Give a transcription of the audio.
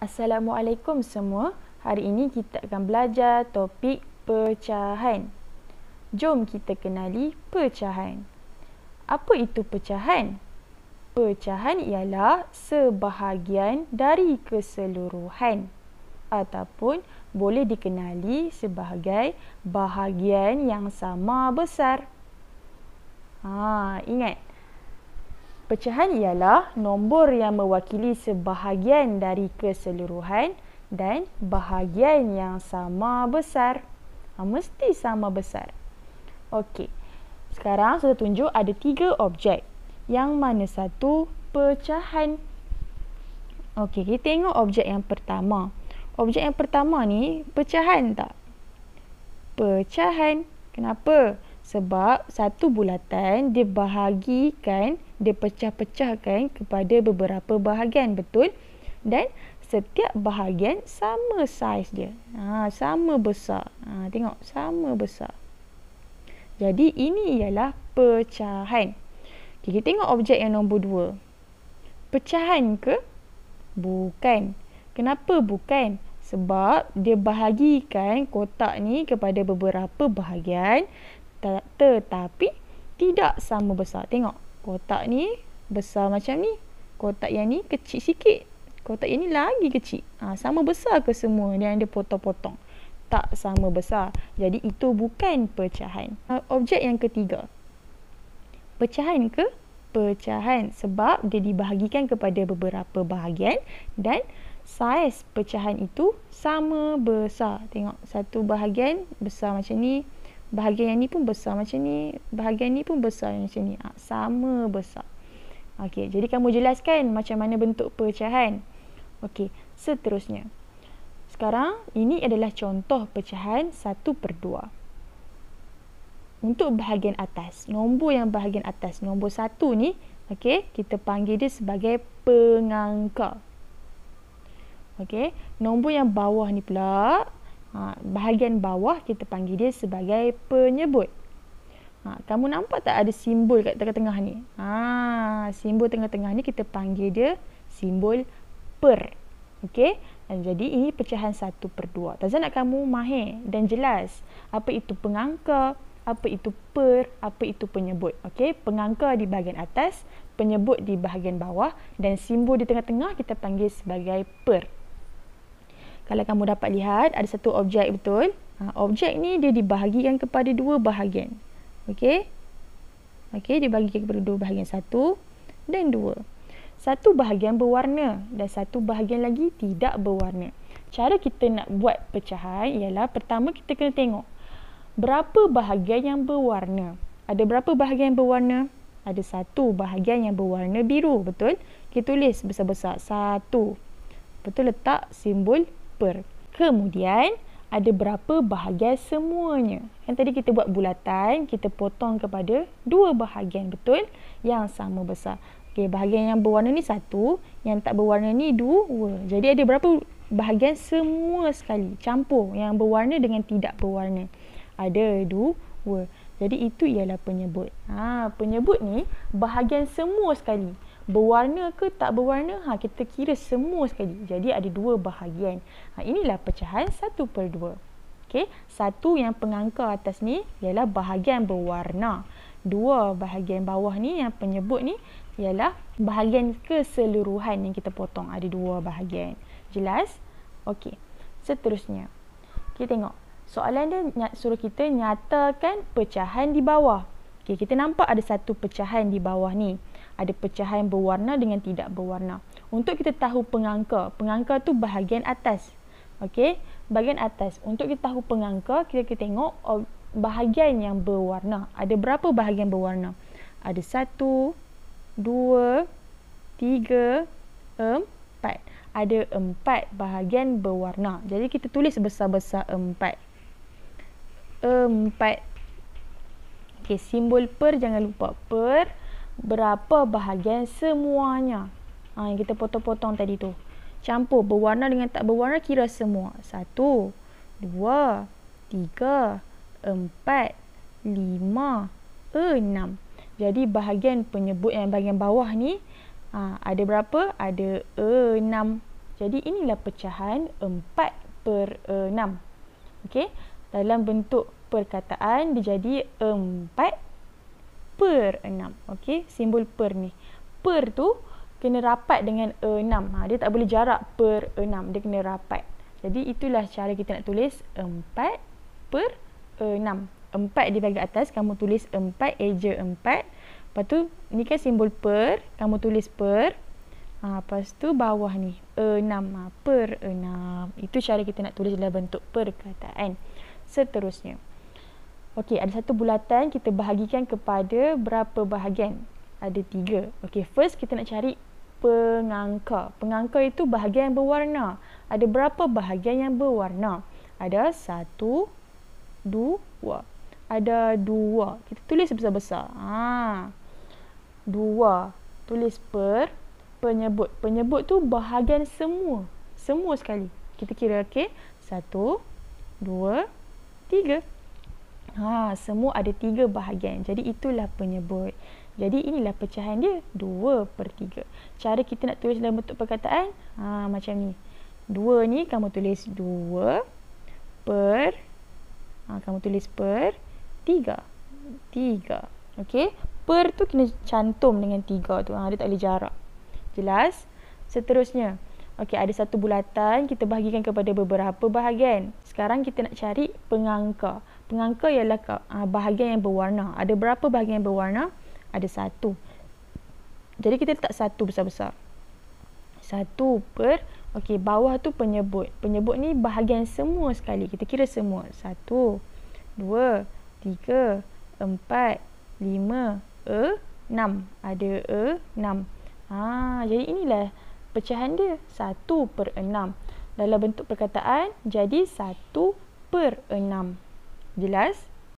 Assalamualaikum semua. Hari ini kita akan belajar topik pecahan. Jom kita kenali pecahan. Apa itu pecahan? Pecahan ialah sebahagian dari keseluruhan ataupun boleh dikenali sebagai bahagian yang sama besar. Ingat. Pecahan ialah nombor yang mewakili sebahagian dari keseluruhan dan bahagian yang sama besar. Mesti sama besar. Okey. Sekarang saya tunjuk ada 3 objek. Yang mana satu pecahan. Okey, kita tengok objek yang pertama. Objek yang pertama ni pecahan tak? Pecahan. Kenapa? Sebab satu bulatan dia bahagikan, dia pecah-pecahkan kepada beberapa bahagian, betul? Dan setiap bahagian sama saiz dia. Sama besar. Tengok, sama besar. Jadi ini ialah pecahan. Okay, kita tengok objek yang nombor 2. Pecahan ke? Bukan. Kenapa bukan? Sebab dia bahagikan kotak ni kepada beberapa bahagian tetapi tidak sama besar. Tengok, kotak ni besar macam ni. Kotak yang ni kecil sikit. Kotak yang ni lagi kecil. Sama besar ke semua yang dia potong-potong? Tak sama besar. Jadi itu bukan pecahan. Objek yang ketiga. Pecahan ke? Pecahan. Sebab dia dibahagikan kepada beberapa bahagian dan saiz pecahan itu sama besar. Tengok, satu bahagian besar macam ni. Bahagian yang ni pun besar macam ni. Bahagian ni pun besar macam ni. Sama besar. Okey, jadi kamu jelaskan macam mana bentuk pecahan. Okey, seterusnya. Sekarang, ini adalah contoh pecahan 1/2. Untuk bahagian atas, nombor yang bahagian atas, nombor 1 ni, okey, kita panggil dia sebagai pengangka. Okey, nombor yang bawah ni pula, bahagian bawah kita panggil dia sebagai penyebut. Kamu nampak tak ada simbol kat tengah-tengah ni? Simbol tengah-tengah ni kita panggil dia simbol per. Okey? Jadi ini pecahan 1/2. Tazah nak kamu mahir dan jelas apa itu pengangka, apa itu per, apa itu penyebut. Okey? Pengangka di bahagian atas, penyebut di bahagian bawah dan simbol di tengah-tengah kita panggil sebagai per. Kalau kamu dapat lihat, ada satu objek, betul? Objek ni dia dibahagikan kepada 2 bahagian. Okey? Okey, dibahagikan kepada 2 bahagian. 1 dan 2. Satu bahagian berwarna dan satu bahagian lagi tidak berwarna. Cara kita nak buat pecahan ialah pertama kita kena tengok berapa bahagian yang berwarna. Ada berapa bahagian yang berwarna? Ada 1 bahagian yang berwarna biru, betul? Kita tulis besar-besar 1. Betul, letak simbol per. Kemudian ada berapa bahagian semuanya. Yang tadi kita buat bulatan, kita potong kepada 2 bahagian, betul? Yang sama besar. Okey, bahagian yang berwarna ni 1, yang tak berwarna ni 2. Jadi ada berapa bahagian semua sekali? Campur yang berwarna dengan tidak berwarna. Ada 2. Jadi itu ialah penyebut. Penyebut ni bahagian semua sekali. Berwarna ke tak berwarna, kita kira semua sekali. Jadi ada 2 bahagian. Inilah pecahan 1/2. Okey, 1 yang pengangka atas ni ialah bahagian berwarna. 2 bahagian bawah ni yang penyebut ni ialah bahagian keseluruhan yang kita potong. Ada 2 bahagian. Jelas? Okey. Seterusnya. Kita tengok. Soalan dia suruh kita nyatakan pecahan di bawah. Okey, kita nampak ada satu pecahan di bawah ni. Ada pecahan berwarna dengan tidak berwarna. Untuk kita tahu pengangka, pengangka tu bahagian atas. Okey, bahagian atas. Untuk kita tahu pengangka, kita tengok bahagian yang berwarna. Ada berapa bahagian berwarna? Ada 1, 2, 3, 4. Ada 4 bahagian berwarna. Jadi kita tulis besar-besar 4. 4. Okey, simbol per jangan lupa. Per berapa bahagian semuanya. Yang kita potong-potong tadi tu. Campur berwarna dengan tak berwarna, kira semua. 1, 2, 3, 4, 5, 6. Jadi bahagian penyebut yang bahagian bawah ni ada berapa? Ada 6. Jadi inilah pecahan 4/6. Okey, dalam bentuk perkataan dia jadi 4/6. Okey, simbol per ni. Per tu kena rapat dengan 6. Dia tak boleh jarak per 6. Dia kena rapat. Jadi itulah cara kita nak tulis 4/6. 4 di bahagian atas, kamu tulis 4, eja 4. Lepas tu, ni kan simbol per, kamu tulis per. Lepas tu bawah ni 6, per 6. Itu cara kita nak tulis dalam bentuk perkataan. Seterusnya, okey, ada satu bulatan, kita bahagikan kepada berapa bahagian? Ada 3. Okey, first kita nak cari pengangka. Pengangka itu bahagian yang berwarna. Ada berapa bahagian yang berwarna? Ada 1, 2. Ada 2. Kita tulis besar-besar. 2. Tulis per. Penyebut. Penyebut tu bahagian semua. Semua sekali. Kita kira, okey. 1, 2, 3. Semua ada 3 bahagian. Jadi itulah penyebut. Jadi inilah pecahan dia. 2/3. Cara kita nak tulis dalam bentuk perkataan. Macam ni. 2 ni kamu tulis 2 per. Kamu tulis per 3. 3. Okey. Per tu kena cantum dengan 3 tu. Dia tak boleh jarak. Jelas? Seterusnya. Okey, ada satu bulatan, kita bahagikan kepada beberapa bahagian. Sekarang kita nak cari pengangka. Pengangka ialah bahagian yang berwarna. Ada berapa bahagian yang berwarna? Ada 1. Jadi kita letak 1 besar-besar. 1 per. Okey, bawah tu penyebut. Penyebut ni bahagian semua sekali. Kita kira semua. 1, 2, 3, 4, 5, 6. Ada 6. Jadi inilah pecahan dia. 1/6. Dalam bentuk perkataan, jadi 1/6. Jelas?